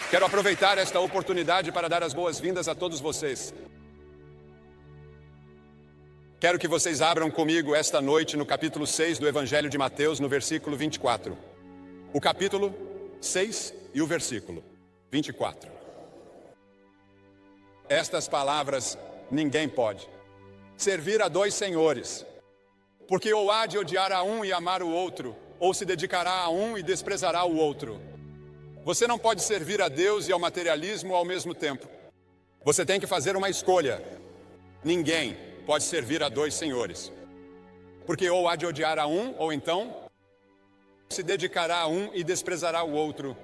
Quero aproveitar esta oportunidade para dar as boas-vindas a todos vocês. Quero que vocês abram comigo esta noite no capítulo 6 do Evangelho de Mateus, no versículo 24. O capítulo 6 e o versículo 24. Estas palavras ninguém pode servir a dois senhores, porque ou há de odiar a um e amar o outro, ou se dedicará a um e desprezará o outro. Você não pode servir a Deus e ao materialismo ao mesmo tempo. Você tem que fazer uma escolha. Ninguém pode servir a dois senhores, porque ou há de odiar a um, ou então se dedicará a um e desprezará o outro.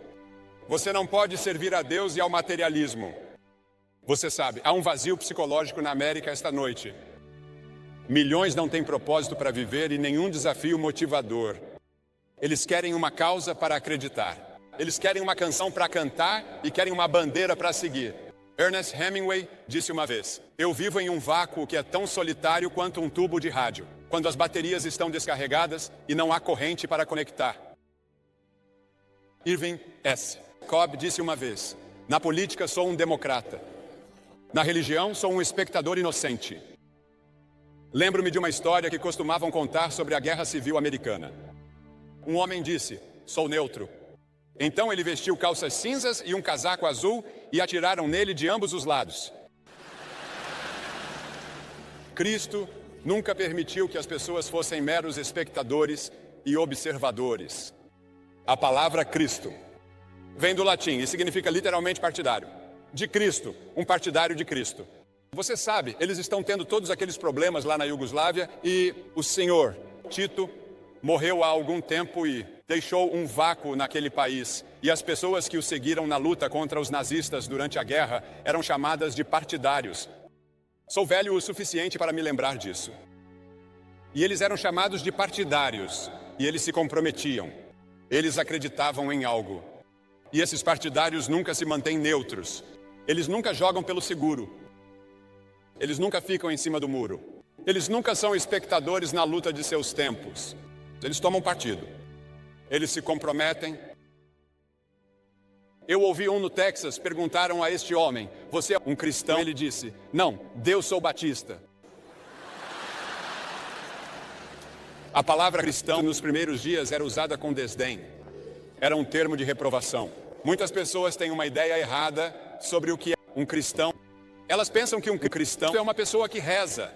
Você não pode servir a Deus e ao materialismo. Você sabe, há um vazio psicológico na América esta noite. Milhões não têm propósito para viver e nenhum desafio motivador. Eles querem uma causa para acreditar. Eles querem uma canção para cantar e querem uma bandeira para seguir. Ernest Hemingway disse uma vez: eu vivo em um vácuo que é tão solitário quanto um tubo de rádio, quando as baterias estão descarregadas e não há corrente para conectar. Irving S. Cobb disse uma vez: na política sou um democrata. Na religião sou um espectador inocente. Lembro-me de uma história que costumavam contar sobre a Guerra Civil Americana. Um homem disse: sou neutro. Então ele vestiu calças cinzas e um casaco azul e atiraram nele de ambos os lados. Cristo nunca permitiu que as pessoas fossem meros espectadores e observadores. A palavra Cristo vem do latim e significa literalmente partidário. De Cristo, um partidário de Cristo. Você sabe, eles estão tendo todos aqueles problemas lá na Iugoslávia e o senhor Tito morreu há algum tempo e deixou um vácuo naquele país. E as pessoas que o seguiram na luta contra os nazistas durante a guerra eram chamadas de partidários. Sou velho o suficiente para me lembrar disso. E eles eram chamados de partidários e eles se comprometiam. Eles acreditavam em algo. E esses partidários nunca se mantêm neutros. Eles nunca jogam pelo seguro. Eles nunca ficam em cima do muro. Eles nunca são espectadores na luta de seus tempos. Eles tomam partido. Eles se comprometem. Eu ouvi no Texas, perguntaram a este homem: você é um cristão? Ele disse: não, Deus sou batista. A palavra cristão nos primeiros dias era usada com desdém. Era um termo de reprovação. Muitas pessoas têm uma ideia errada sobre o que é um cristão. Elas pensam que um cristão é uma pessoa que reza,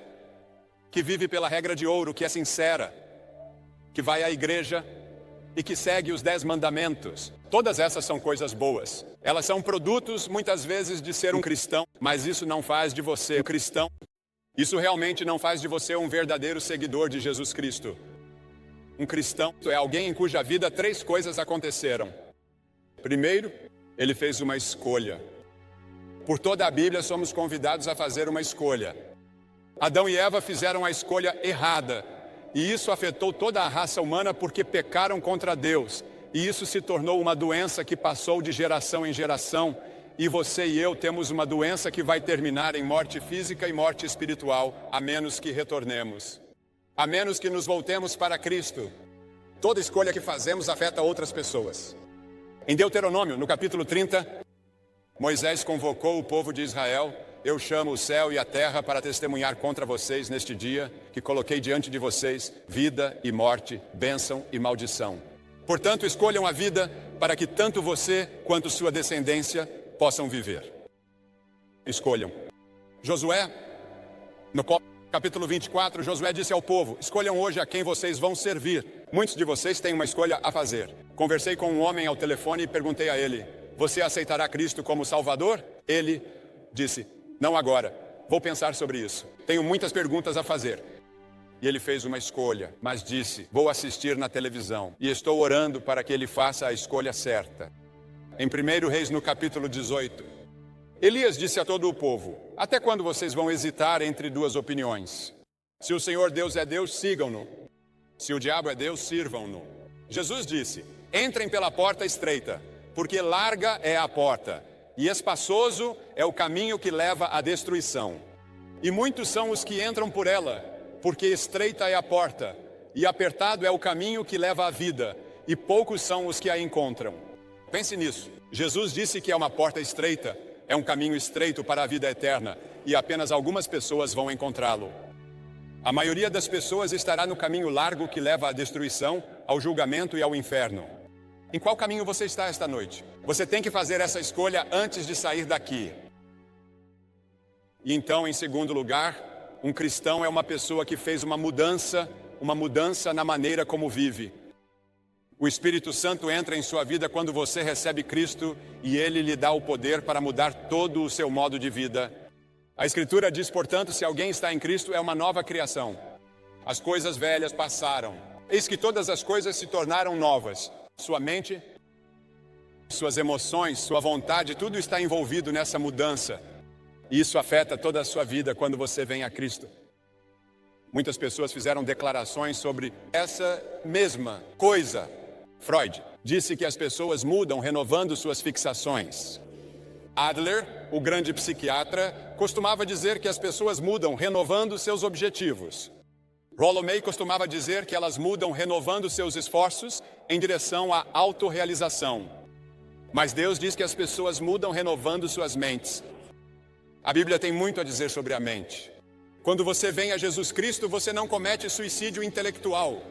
que vive pela regra de ouro, que é sincera, que vai à igreja e que segue os 10 mandamentos. Todas essas são coisas boas. Elas são produtos, muitas vezes, de ser um cristão, mas isso não faz de você um cristão. Isso realmente não faz de você um verdadeiro seguidor de Jesus Cristo. Um cristão é alguém em cuja vida 3 coisas aconteceram. Primeiro, ele fez uma escolha. Por toda a Bíblia somos convidados a fazer uma escolha. Adão e Eva fizeram a escolha errada. E isso afetou toda a raça humana porque pecaram contra Deus. E isso se tornou uma doença que passou de geração em geração. E você e eu temos uma doença que vai terminar em morte física e morte espiritual, a menos que retornemos. A menos que nos voltemos para Cristo. Toda escolha que fazemos afeta outras pessoas. Em Deuteronômio, no capítulo 30, Moisés convocou o povo de Israel: eu chamo o céu e a terra para testemunhar contra vocês neste dia que coloquei diante de vocês vida e morte, bênção e maldição. Portanto, escolham a vida para que tanto você quanto sua descendência possam viver. Escolham. Josué, no capítulo 24, Josué disse ao povo: escolham hoje a quem vocês vão servir. Muitos de vocês têm uma escolha a fazer. Conversei com um homem ao telefone e perguntei a ele: você aceitará Cristo como Salvador? Ele disse: não agora, vou pensar sobre isso. Tenho muitas perguntas a fazer. E ele fez uma escolha, mas disse: vou assistir na televisão. E estou orando para que ele faça a escolha certa. Em 1 Reis, no capítulo 18, Elias disse a todo o povo: até quando vocês vão hesitar entre 2 opiniões? Se o Senhor Deus é Deus, sigam-no. Se o diabo é Deus, sirvam-no. Jesus disse: entrem pela porta estreita, porque larga é a porta, e espaçoso é o caminho que leva à destruição. E muitos são os que entram por ela, porque estreita é a porta, e apertado é o caminho que leva à vida, e poucos são os que a encontram. Pense nisso. Jesus disse que é uma porta estreita, é um caminho estreito para a vida eterna, e apenas algumas pessoas vão encontrá-lo. A maioria das pessoas estará no caminho largo que leva à destruição, ao julgamento e ao inferno. Em qual caminho você está esta noite? Você tem que fazer essa escolha antes de sair daqui. E então, em segundo lugar, um cristão é uma pessoa que fez uma mudança na maneira como vive. O Espírito Santo entra em sua vida quando você recebe Cristo e Ele lhe dá o poder para mudar todo o seu modo de vida. A Escritura diz, portanto, se alguém está em Cristo, é uma nova criação. As coisas velhas passaram. Eis que todas as coisas se tornaram novas. Sua mente, suas emoções, sua vontade, tudo está envolvido nessa mudança. E isso afeta toda a sua vida quando você vem a Cristo. Muitas pessoas fizeram declarações sobre essa mesma coisa. Freud disse que as pessoas mudam renovando suas fixações. Adler, o grande psiquiatra, costumava dizer que as pessoas mudam renovando seus objetivos. Rollo May costumava dizer que elas mudam renovando seus esforços em direção à autorrealização. Mas Deus diz que as pessoas mudam renovando suas mentes. A Bíblia tem muito a dizer sobre a mente. Quando você vem a Jesus Cristo, você não comete suicídio intelectual.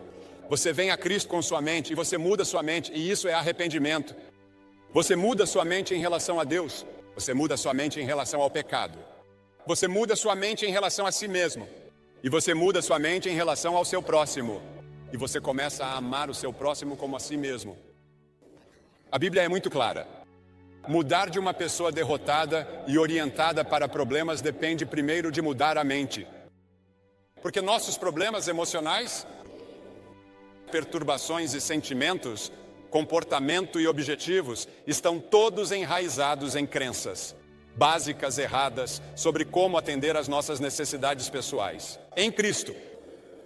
Você vem a Cristo com sua mente e você muda sua mente, e isso é arrependimento. Você muda sua mente em relação a Deus. Você muda sua mente em relação ao pecado. Você muda sua mente em relação a si mesmo. E você muda sua mente em relação ao seu próximo. E você começa a amar o seu próximo como a si mesmo. A Bíblia é muito clara. Mudar de uma pessoa derrotada e orientada para problemas depende primeiro de mudar a mente. Porque nossos problemas emocionais, perturbações e sentimentos, comportamento e objetivos estão todos enraizados em crenças básicas erradas sobre como atender às nossas necessidades pessoais. Em Cristo.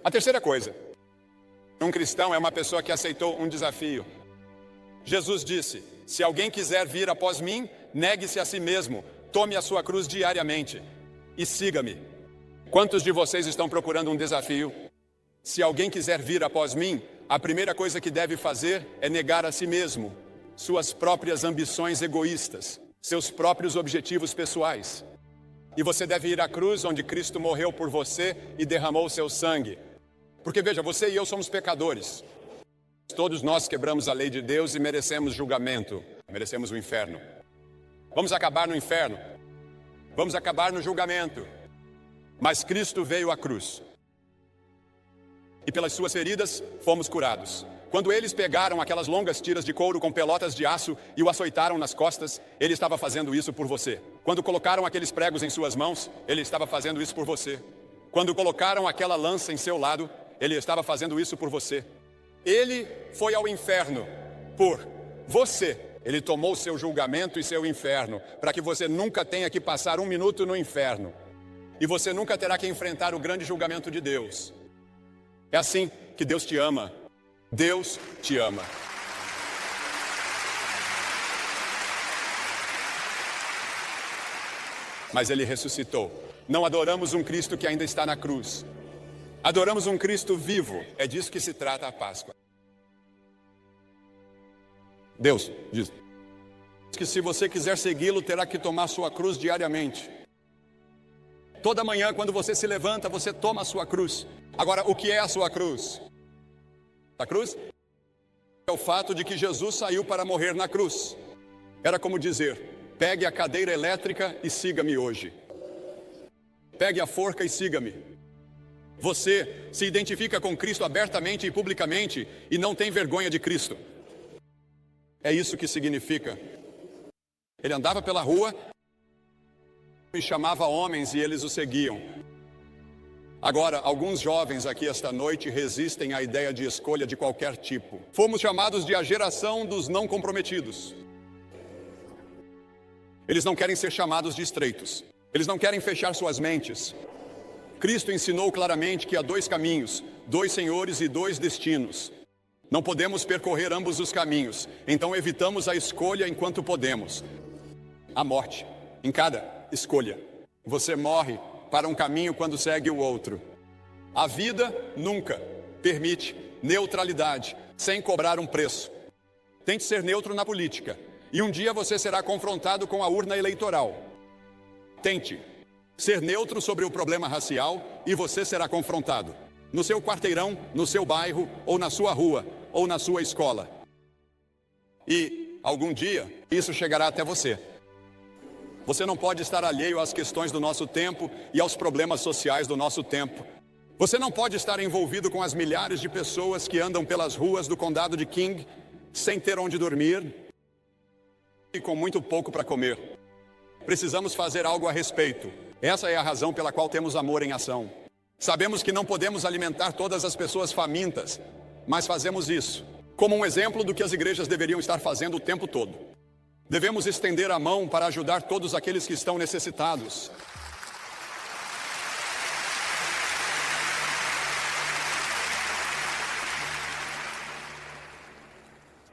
A terceira coisa. Um cristão é uma pessoa que aceitou um desafio. Jesus disse, se alguém quiser vir após mim, negue-se a si mesmo, tome a sua cruz diariamente e siga-me. Quantos de vocês estão procurando um desafio? Se alguém quiser vir após mim, a primeira coisa que deve fazer é negar a si mesmo, suas próprias ambições egoístas, seus próprios objetivos pessoais. E você deve ir à cruz onde Cristo morreu por você e derramou o seu sangue. Porque veja, você e eu somos pecadores. Todos nós quebramos a lei de Deus e merecemos julgamento, merecemos o inferno. Vamos acabar no inferno, vamos acabar no julgamento. Mas Cristo veio à cruz. E pelas suas feridas fomos curados. Quando eles pegaram aquelas longas tiras de couro com pelotas de aço e o açoitaram nas costas, ele estava fazendo isso por você. Quando colocaram aqueles pregos em suas mãos, ele estava fazendo isso por você. Quando colocaram aquela lança em seu lado, ele estava fazendo isso por você. Ele foi ao inferno por você. Ele tomou seu julgamento e seu inferno, para que você nunca tenha que passar um minuto no inferno. E você nunca terá que enfrentar o grande julgamento de Deus. É assim que Deus te ama. Deus te ama. Mas Ele ressuscitou. Não adoramos um Cristo que ainda está na cruz. Adoramos um Cristo vivo. É disso que se trata a Páscoa. Deus diz que se você quiser segui-lo, terá que tomar sua cruz diariamente. Toda manhã, quando você se levanta, você toma a sua cruz. Agora, o que é a sua cruz? A cruz é o fato de que Jesus saiu para morrer na cruz. Era como dizer, pegue a cadeira elétrica e siga-me hoje. Pegue a forca e siga-me. Você se identifica com Cristo abertamente e publicamente e não tem vergonha de Cristo. É isso que significa. Ele andava pela rua e chamava homens e eles o seguiam. Agora, alguns jovens aqui esta noite resistem à ideia de escolha de qualquer tipo. Fomos chamados de a geração dos não comprometidos. Eles não querem ser chamados de estreitos. Eles não querem fechar suas mentes. Cristo ensinou claramente que há dois caminhos, dois senhores e dois destinos. Não podemos percorrer ambos os caminhos, então evitamos a escolha enquanto podemos. A morte, em cada escolha. Você morre para um caminho quando segue o outro. A vida nunca permite neutralidade sem cobrar um preço. Tente ser neutro na política. E um dia você será confrontado com a urna eleitoral. Tente ser neutro sobre o problema racial e você será confrontado. No seu quarteirão, no seu bairro, ou na sua rua, ou na sua escola. E, algum dia, isso chegará até você. Você não pode estar alheio às questões do nosso tempo e aos problemas sociais do nosso tempo. Você não pode estar envolvido com as milhares de pessoas que andam pelas ruas do condado de King sem ter onde dormir e com muito pouco para comer. Precisamos fazer algo a respeito. Essa é a razão pela qual temos Amor em Ação. Sabemos que não podemos alimentar todas as pessoas famintas, mas fazemos isso como um exemplo do que as igrejas deveriam estar fazendo o tempo todo. Devemos estender a mão para ajudar todos aqueles que estão necessitados.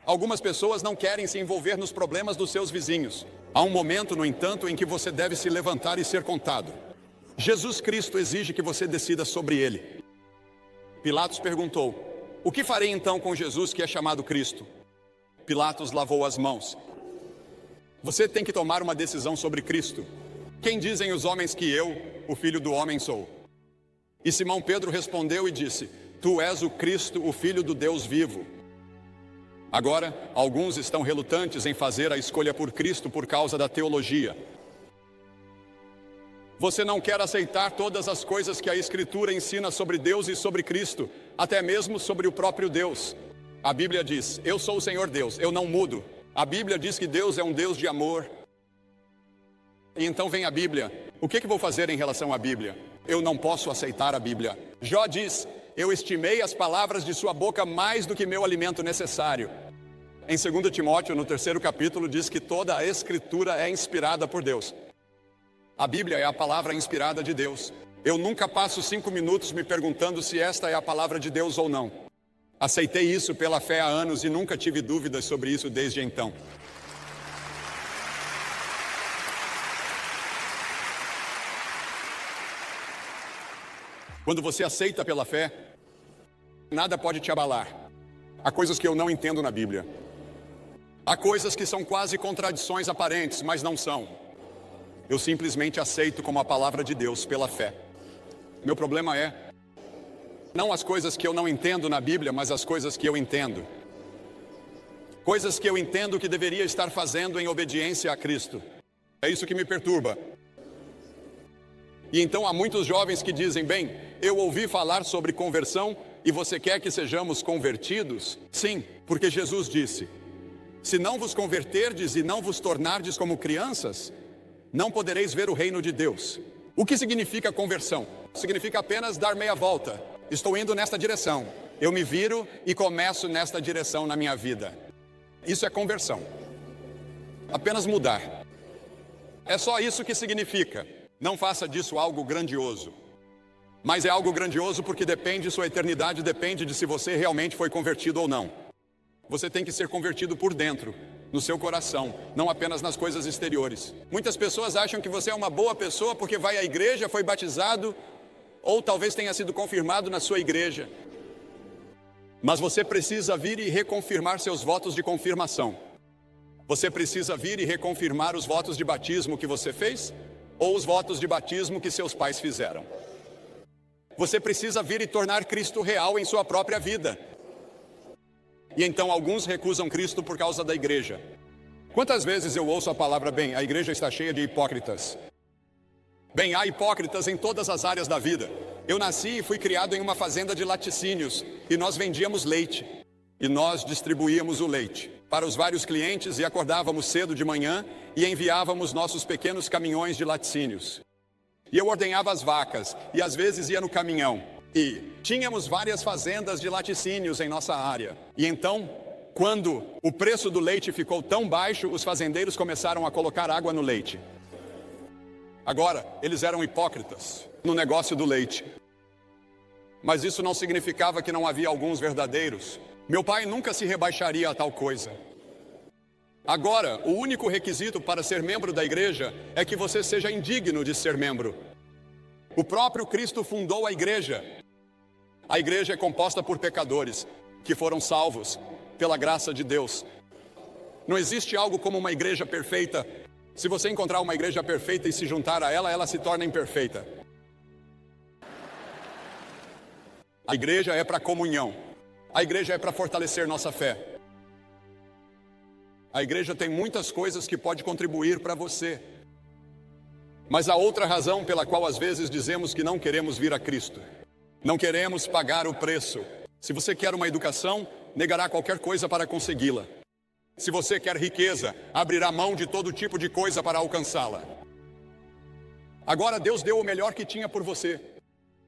Algumas pessoas não querem se envolver nos problemas dos seus vizinhos. Há um momento, no entanto, em que você deve se levantar e ser contado. Jesus Cristo exige que você decida sobre ele. Pilatos perguntou: o que farei então com Jesus que é chamado Cristo? Pilatos lavou as mãos. Você tem que tomar uma decisão sobre Cristo. Quem dizem os homens que eu, o Filho do Homem, sou? E Simão Pedro respondeu e disse: tu és o Cristo, o Filho do Deus vivo. Agora, alguns estão relutantes em fazer a escolha por Cristo por causa da teologia. Você não quer aceitar todas as coisas que a Escritura ensina sobre Deus e sobre Cristo, até mesmo sobre o próprio Deus. A Bíblia diz: eu sou o Senhor Deus, eu não mudo. A Bíblia diz que Deus é um Deus de amor. E então vem a Bíblia. O que vou fazer em relação à Bíblia? Eu não posso aceitar a Bíblia. Jó diz: eu estimei as palavras de sua boca mais do que meu alimento necessário. Em 2 Timóteo, no 3º capítulo, diz que toda a Escritura é inspirada por Deus. A Bíblia é a palavra inspirada de Deus. Eu nunca passo 5 minutos me perguntando se esta é a palavra de Deus ou não. Aceitei isso pela fé há anos e nunca tive dúvidas sobre isso desde então. Quando você aceita pela fé, nada pode te abalar. Há coisas que eu não entendo na Bíblia. Há coisas que são quase contradições aparentes, mas não são. Eu simplesmente aceito como a palavra de Deus pela fé. Meu problema é não as coisas que eu não entendo na Bíblia, mas as coisas que eu entendo. Coisas que eu entendo que deveria estar fazendo em obediência a Cristo. É isso que me perturba. E então há muitos jovens que dizem: bem, eu ouvi falar sobre conversão e você quer que sejamos convertidos? Sim, porque Jesus disse: se não vos converterdes e não vos tornardes como crianças, não podereis ver o reino de Deus. O que significa conversão? Significa apenas dar meia volta. Estou indo nesta direção. Eu me viro e começo nesta direção na minha vida. Isso é conversão. Apenas mudar. É só isso que significa. Não faça disso algo grandioso. Mas é algo grandioso porque sua eternidade depende de se você realmente foi convertido ou não. Você tem que ser convertido por dentro, no seu coração, não apenas nas coisas exteriores. Muitas pessoas acham que você é uma boa pessoa porque vai à igreja, foi batizado, ou talvez tenha sido confirmado na sua igreja. Mas você precisa vir e reconfirmar seus votos de confirmação. Você precisa vir e reconfirmar os votos de batismo que você fez, ou os votos de batismo que seus pais fizeram. Você precisa vir e tornar Cristo real em sua própria vida. E então alguns recusam Cristo por causa da igreja. Quantas vezes eu ouço a palavra: bem, a igreja está cheia de hipócritas. Bem, há hipócritas em todas as áreas da vida. Eu nasci e fui criado em uma fazenda de laticínios e nós vendíamos leite. E nós distribuíamos o leite para os vários clientes e acordávamos cedo de manhã e enviávamos nossos pequenos caminhões de laticínios. E eu ordenhava as vacas e às vezes ia no caminhão. E tínhamos várias fazendas de laticínios em nossa área. E então, quando o preço do leite ficou tão baixo, os fazendeiros começaram a colocar água no leite. Agora, eles eram hipócritas no negócio do leite. Mas isso não significava que não havia alguns verdadeiros. Meu pai nunca se rebaixaria a tal coisa. Agora, o único requisito para ser membro da igreja é que você seja indigno de ser membro. O próprio Cristo fundou a igreja. A igreja é composta por pecadores que foram salvos pela graça de Deus. Não existe algo como uma igreja perfeita. Se você encontrar uma igreja perfeita e se juntar a ela, ela se torna imperfeita. A igreja é para comunhão. A igreja é para fortalecer nossa fé. A igreja tem muitas coisas que pode contribuir para você. Mas há outra razão pela qual às vezes dizemos que não queremos vir a Cristo. Não queremos pagar o preço. Se você quer uma educação, negará qualquer coisa para consegui-la. Se você quer riqueza, abrirá mão de todo tipo de coisa para alcançá-la. Agora Deus deu o melhor que tinha por você.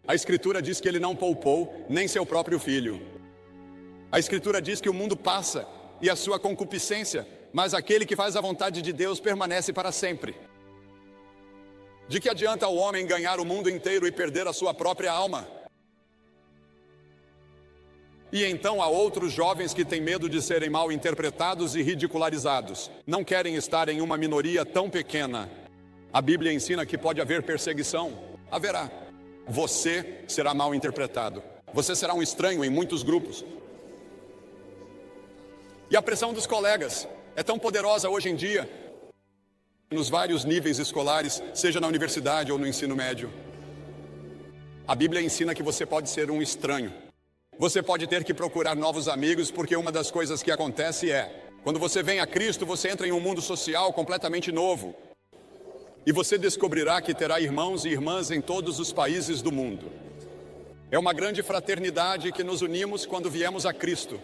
A Escritura diz que Ele não poupou nem seu próprio Filho. A Escritura diz que o mundo passa e a sua concupiscência, mas aquele que faz a vontade de Deus permanece para sempre. De que adianta o homem ganhar o mundo inteiro e perder a sua própria alma? E então há outros jovens que têm medo de serem mal interpretados e ridicularizados. Não querem estar em uma minoria tão pequena. A Bíblia ensina que pode haver perseguição. Haverá. Você será mal interpretado. Você será um estranho em muitos grupos. E a pressão dos colegas é tão poderosa hoje em dia, nos vários níveis escolares, seja na universidade ou no ensino médio. A Bíblia ensina que você pode ser um estranho. Você pode ter que procurar novos amigos, porque uma das coisas que acontece é, quando você vem a Cristo, você entra em um mundo social completamente novo. E você descobrirá que terá irmãos e irmãs em todos os países do mundo. É uma grande fraternidade que nos unimos quando viemos a Cristo.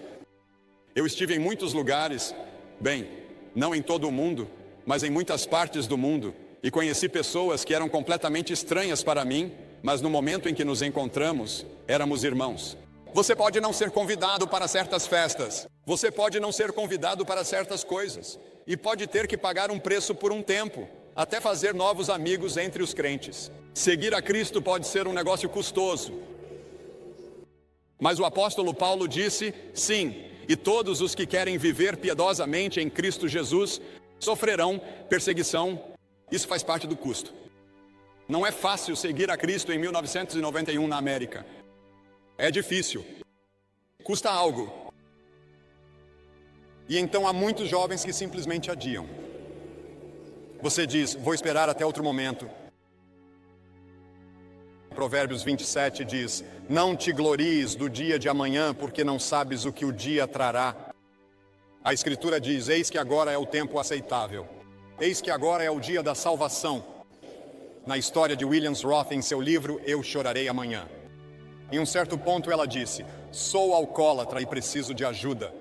Eu estive em muitos lugares, bem, não em todo o mundo, mas em muitas partes do mundo, e conheci pessoas que eram completamente estranhas para mim, mas no momento em que nos encontramos, éramos irmãos. Você pode não ser convidado para certas festas, você pode não ser convidado para certas coisas, e pode ter que pagar um preço por um tempo, até fazer novos amigos entre os crentes. Seguir a Cristo pode ser um negócio custoso. Mas o apóstolo Paulo disse, sim, e todos os que querem viver piedosamente em Cristo Jesus sofrerão perseguição. Isso faz parte do custo. Não é fácil seguir a Cristo em 1991 na América. É difícil. Custa algo. E então há muitos jovens que simplesmente adiam. Você diz, vou esperar até outro momento. Provérbios 27 diz, não te glories do dia de amanhã, porque não sabes o que o dia trará. A Escritura diz, eis que agora é o tempo aceitável. Eis que agora é o dia da salvação. Na história de Williams Roth, em seu livro, Eu Chorarei Amanhã. Em um certo ponto ela disse, sou alcoólatra e preciso de ajuda.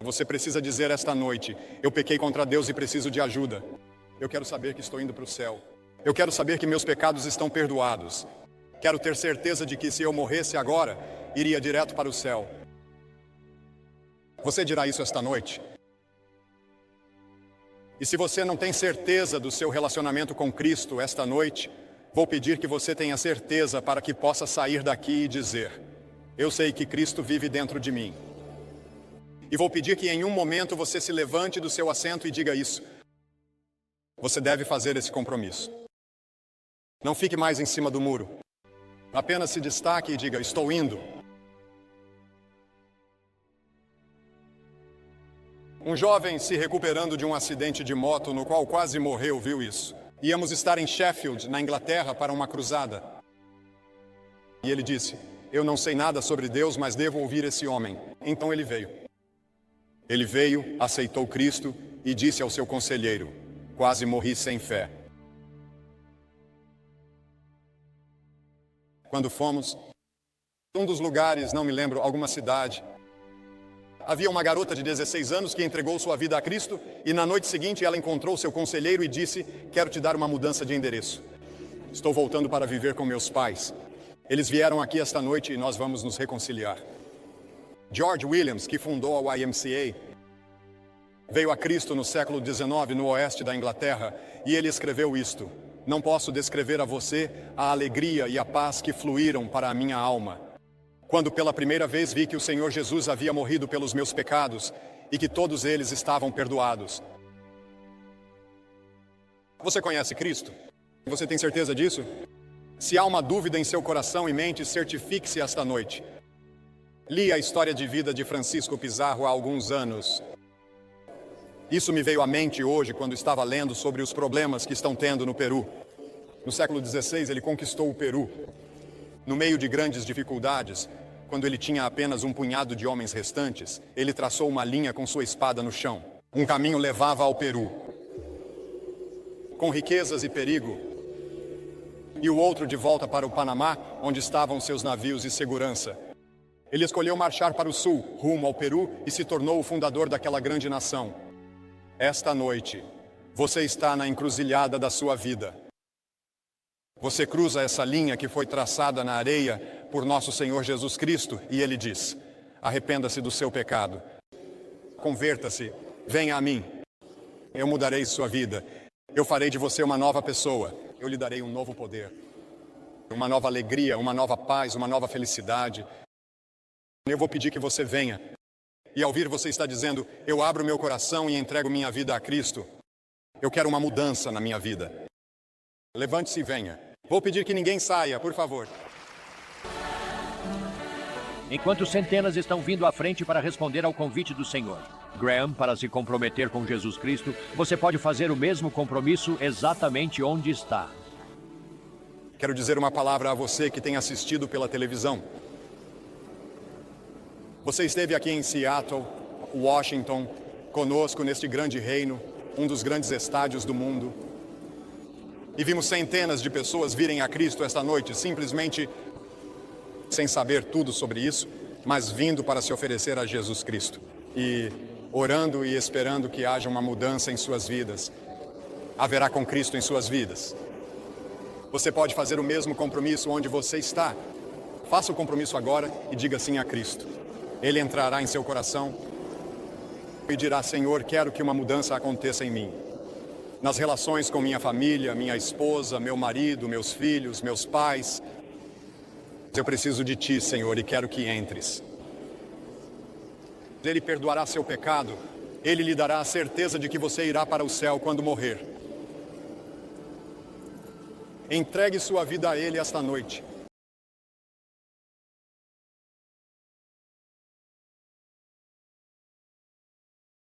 Você precisa dizer esta noite, eu pequei contra Deus e preciso de ajuda. Eu quero saber que estou indo para o céu. Eu quero saber que meus pecados estão perdoados. Quero ter certeza de que se eu morresse agora, iria direto para o céu. Você dirá isso esta noite? E se você não tem certeza do seu relacionamento com Cristo esta noite, vou pedir que você tenha certeza para que possa sair daqui e dizer, eu sei que Cristo vive dentro de mim. E vou pedir que em um momento você se levante do seu assento e diga isso. Você deve fazer esse compromisso. Não fique mais em cima do muro. Apenas se destaque e diga, estou indo. Um jovem se recuperando de um acidente de moto no qual quase morreu viu isso. Íamos estar em Sheffield, na Inglaterra, para uma cruzada. E ele disse, eu não sei nada sobre Deus, mas devo ouvir esse homem. Então ele veio. Ele veio, aceitou Cristo e disse ao seu conselheiro, quase morri sem fé. Quando fomos, um dos lugares, não me lembro, alguma cidade, havia uma garota de 16 anos que entregou sua vida a Cristo e na noite seguinte ela encontrou seu conselheiro e disse, quero te dar uma mudança de endereço. Estou voltando para viver com meus pais. Eles vieram aqui esta noite e nós vamos nos reconciliar. George Williams, que fundou a YMCA, veio a Cristo no século XIX, no oeste da Inglaterra, e ele escreveu isto. Não posso descrever a você a alegria e a paz que fluíram para a minha alma, quando pela primeira vez vi que o Senhor Jesus havia morrido pelos meus pecados e que todos eles estavam perdoados. Você conhece Cristo? Você tem certeza disso? Se há uma dúvida em seu coração e mente, certifique-se esta noite. Li a história de vida de Francisco Pizarro há alguns anos. Isso me veio à mente hoje quando estava lendo sobre os problemas que estão tendo no Peru. No século XVI, ele conquistou o Peru. No meio de grandes dificuldades, quando ele tinha apenas um punhado de homens restantes, ele traçou uma linha com sua espada no chão. Um caminho levava ao Peru, com riquezas e perigo, e o outro de volta para o Panamá, onde estavam seus navios e segurança. Ele escolheu marchar para o sul, rumo ao Peru, e se tornou o fundador daquela grande nação. Esta noite, você está na encruzilhada da sua vida. Você cruza essa linha que foi traçada na areia por nosso Senhor Jesus Cristo, e Ele diz: arrependa-se do seu pecado. Converta-se, venha a mim. Eu mudarei sua vida. Eu farei de você uma nova pessoa. Eu lhe darei um novo poder, uma nova alegria, uma nova paz, uma nova felicidade. Eu vou pedir que você venha. E ao vir você está dizendo: eu abro meu coração e entrego minha vida a Cristo. Eu quero uma mudança na minha vida. Levante-se e venha. Vou pedir que ninguém saia, por favor. Enquanto centenas estão vindo à frente para responder ao convite do Senhor Graham para se comprometer com Jesus Cristo, você pode fazer o mesmo compromisso exatamente onde está. Quero dizer uma palavra a você que tem assistido pela televisão. Você esteve aqui em Seattle, Washington, conosco neste grande reino, um dos grandes estádios do mundo. E vimos centenas de pessoas virem a Cristo esta noite, simplesmente sem saber tudo sobre isso, mas vindo para se oferecer a Jesus Cristo. E orando e esperando que haja uma mudança em suas vidas. Haverá com Cristo em suas vidas. Você pode fazer o mesmo compromisso onde você está. Faça o compromisso agora e diga sim a Cristo. Ele entrará em seu coração e dirá: Senhor, quero que uma mudança aconteça em mim. Nas relações com minha família, minha esposa, meu marido, meus filhos, meus pais. Eu preciso de Ti, Senhor, e quero que entres. Ele perdoará seu pecado. Ele lhe dará a certeza de que você irá para o céu quando morrer. Entregue sua vida a Ele esta noite.